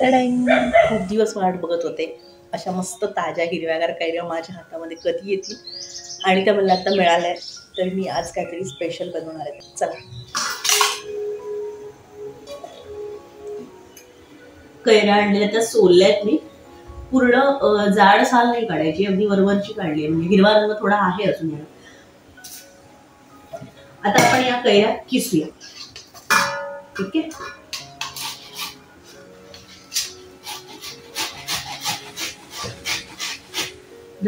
टँग! खूप दिवस वाट बघत होते. अशा मस्त ताज्या हिरव्यागार कैऱ्या माझ्या हातामध्ये कधी येतील आणि त्या मला आता मिळाल्या. तर मी आज काहीतरी स्पेशल बनवणार आहे. चला, कैऱ्या आणलेल्या त्या सोलल्यात मी. पूर्ण जाड साल नाही काढायची, अगदी वरवरची काढली आहे. म्हणजे हिरवा रंग थोडा आहे अजून याला. आता आपण या कैऱ्या किसूया. ठीक आहे.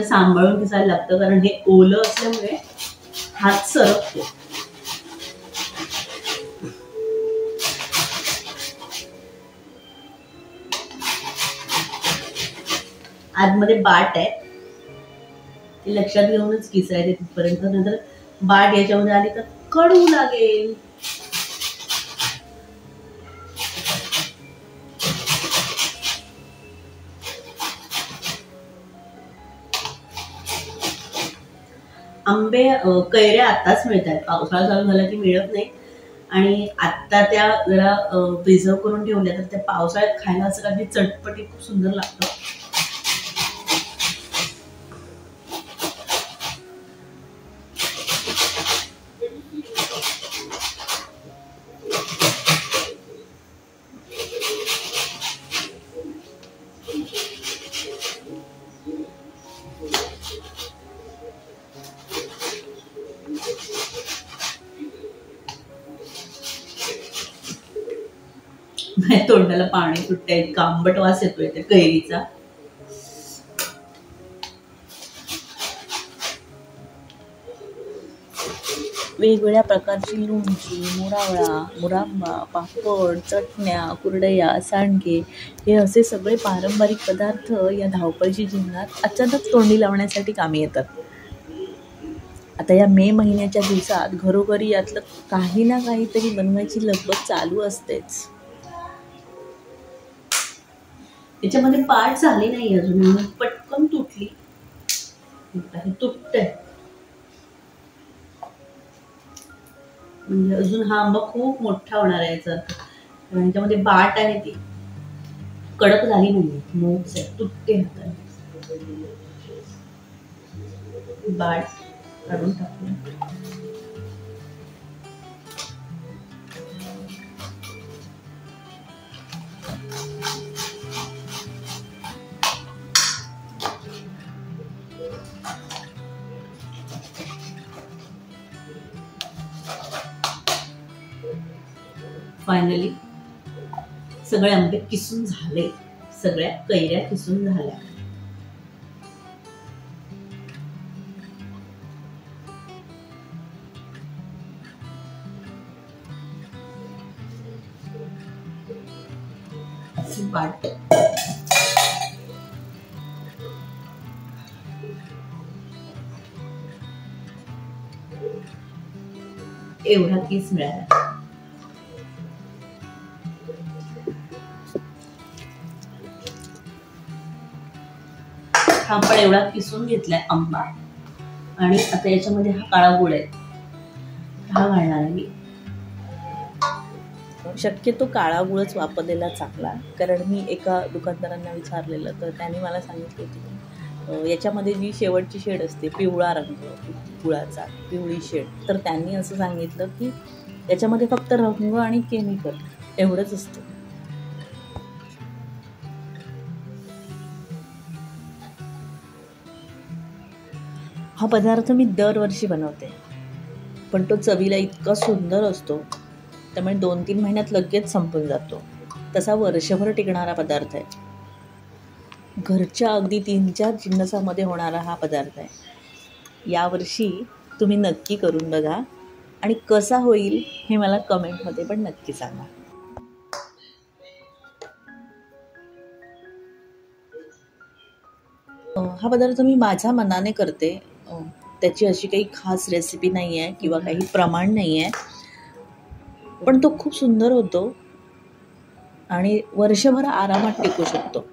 सांभाळून किसायला लागतं, कारण हे ओलं असल्यामुळे हात सरकतो. आतमध्ये बाट आहे, ते लक्षात घेऊनच किसायचे तिथपर्यंत. नंतर बाट याच्यामध्ये आली तर कडू लागेल. आंबे कैऱ्या आताच मिळतात, पावसाळा चालू झाला की मिळत नाही. आणि आत्ता त्या जरा प्रिझर्व करून ठेवल्या तर त्या पावसाळ्यात खायला असं काही चटपटी खूप सुंदर लागतं. तोंडाला पाणी सुटतंय, इतका आंबट वास येतोय त्या कैरीचा. वेगवेगळ्या प्रकारची लोणची, मुरावळा, मुरांबा, पापड, चटण्या, कुरडया, सांडगे हे असे सगळे पारंपरिक पदार्थ या धावपळीच्या जीवनात अचानक तोंडी लावण्यासाठी कामी येतात. आता या मे महिन्याच्या दिवसात घरोघरी यातलं काही ना काहीतरी बनवायची लगबग चालू असतेच. त्याच्यामध्ये पाठ झाली नाही अजून, पटकन तुटली. तुटतंय म्हणजे अजून हा आंबा खूप मोठा होणार आहे याचा अर्थ. ह्याच्यामध्ये बाट आहे, ती कडक झाली नाही, मोक्स आहे, तुटते हाताने. बाट काढून टाकूया. फायनली सगळे आंबे किसून झाले, सगळ्या कैऱ्या किसून झाल्या. बाट एवढा किस मिळाला. हा आपण एवढा किसून घेतलाय आंबा, आणि आता याच्यामध्ये हा काळा गुळ आहे, हा घालणार आहे मी. शक्यतो काळा गुळच वापरलेला चांगला, कारण मी एका दुकानदारांना विचारलेलं तर त्यांनी मला सांगितलं की याच्यामध्ये जी शेवटची शेड असते पिवळा रंग गुळाचा, पिवळी शेड, तर त्यांनी असं सांगितलं की याच्यामध्ये फक्त रंग आणि केमिकल एवढंच असतं. हा पदार्थ मी दरवर्षी बनवते, पण तो चवीला इतका सुंदर असतो, त्यामुळे 2-3 महिन्यात लगेच संपून जातो. तसा वर्षभर टिकणारा पदार्थ आहे. घरच्या अगदी 3-4 जिन्नसामध्ये होणारा हा पदार्थ आहे. यावर्षी तुम्ही नक्की करून बघा आणि कसा होईल हे मला कमेंटमध्ये पण नक्की सांगा. हा पदार्थ मी माझ्या मनाने करते. त्याची अशी काही खास रेसिपी नाही आहे किंवा काही प्रमाण नाही आहे, पण तो खूप सुंदर होतो आणि वर्षभर आरामात टिकू शकतो.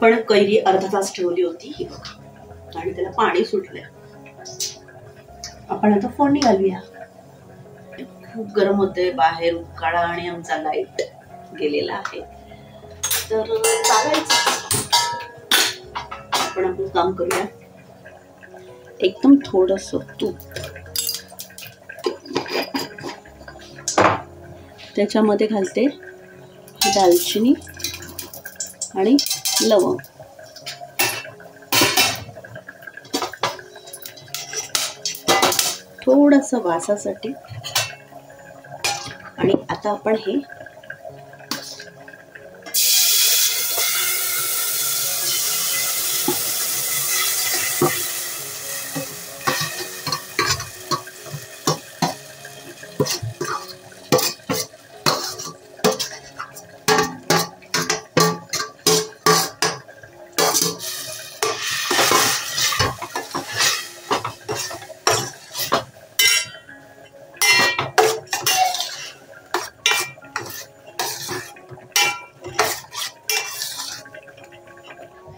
आपण कैरी अर्धा तास ठेवली होती ही बघा, आणि त्याला पाणी सुटलंय. आपण आता फोडणी घालूया. खूप गरम होते बाहेर, उकाळा आणि आमचा लाईट गेलेला आहे, तर चालायचं. आपण आपलं काम करूया. एकदम थोडंसं तूप, त्याच्यामध्ये घालते दालचिनी आणि लवंग. थोडंसं वासासाठी. आणि आता आपण हे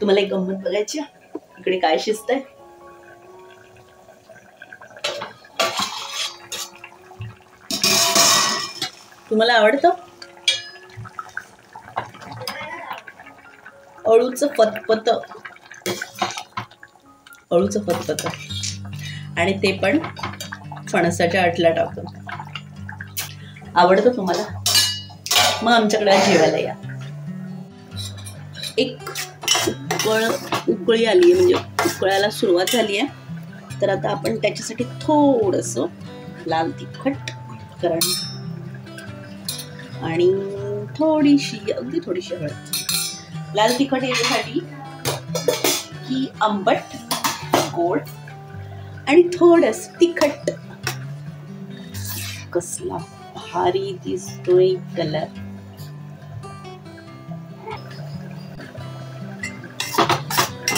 तुम्हाला एक गंमत बघायची. इकडे काय शिजतंय. तुम्हाला आवडतं अळूचं फतफत, अळूचं फतफत, आणि ते पण फणसाच्या अटला टाकून. आवडतं तुम्हाला? मग आमच्याकडे जेवायला या. एक उकळी आली आहे, म्हणजे उकळायला सुरुवात झाली आहे. तर आता आपण त्याच्यासाठी थोडंसं लाल तिखट करण आणि अगदी थोडीशी हळद. लाल तिखट याच्यासाठी की आंबट, गोड आणि थोडंस तिखट. कसला भारी दिसतोय कलर.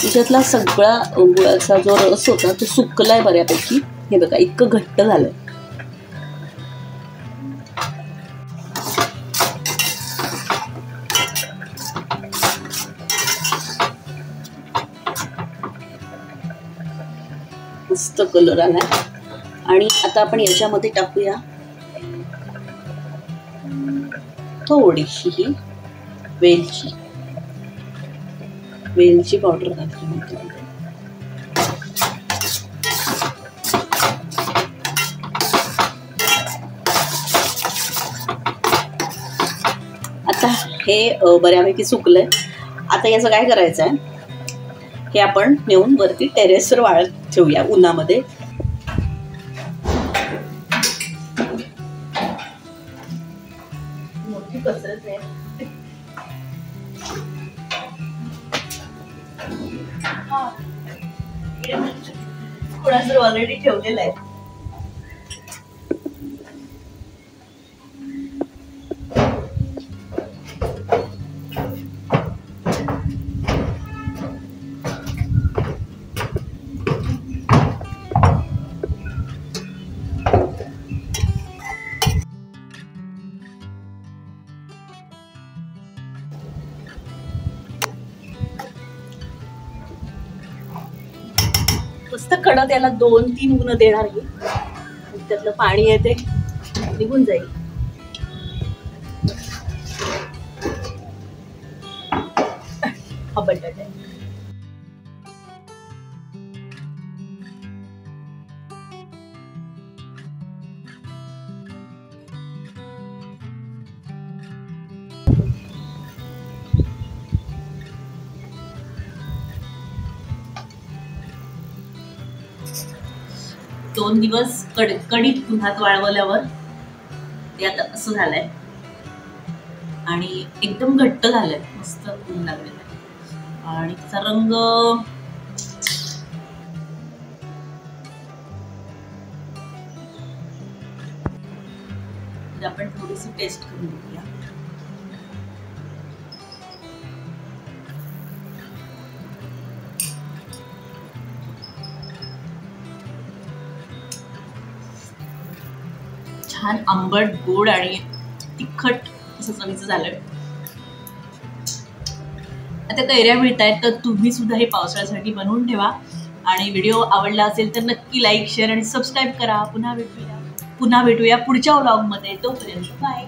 त्याच्यातला सगळा गुळाचा जो रस होता तो सुकलाय बऱ्यापैकी. हे बघा इतकं घट्ट झालंय. मस्त कलर आलाय. आणि आता आपण याच्यामध्ये टाकूया थोडीशी ही वेलची पावडर घातली. आता हे बऱ्यापैकी सुकलंय. आता याचं काय करायचं आहे, हे आपण नेऊन वरती टेरेसवर वाळत ठेवूया उन्हामध्ये. मोठी कसरत आहे. कोणाचं ऑलरेडी ठेवलेलं आहे. मस्त कडक याला 2-3 ऊन देणार आहे. त्यातलं पाणी आहे ते निघून जाईल. हा बटाटा आहे. दोन दिवस कडकडीत उन्हात वाळवल्यावर ते आता असं झालंय आणि एकदम घट्ट झालंय. मस्त ऊन लागलेलं आहे आणि त्याचा रंग आपण थोडीशी टेस्ट करून बघूया. छान आंबट, गोड आणि तिखट असं चवीचं झालंय. आता कैऱ्या मिळत आहेत, तर तुम्ही सुद्धा हे पावसाळ्यासाठी बनवून ठेवा. आणि व्हिडिओ आवडला असेल तर नक्की लाईक, शेअर आणि सबस्क्राईब करा. पुन्हा भेटूया पुढच्या व्लॉगमध्ये. तोपर्यंत बाय.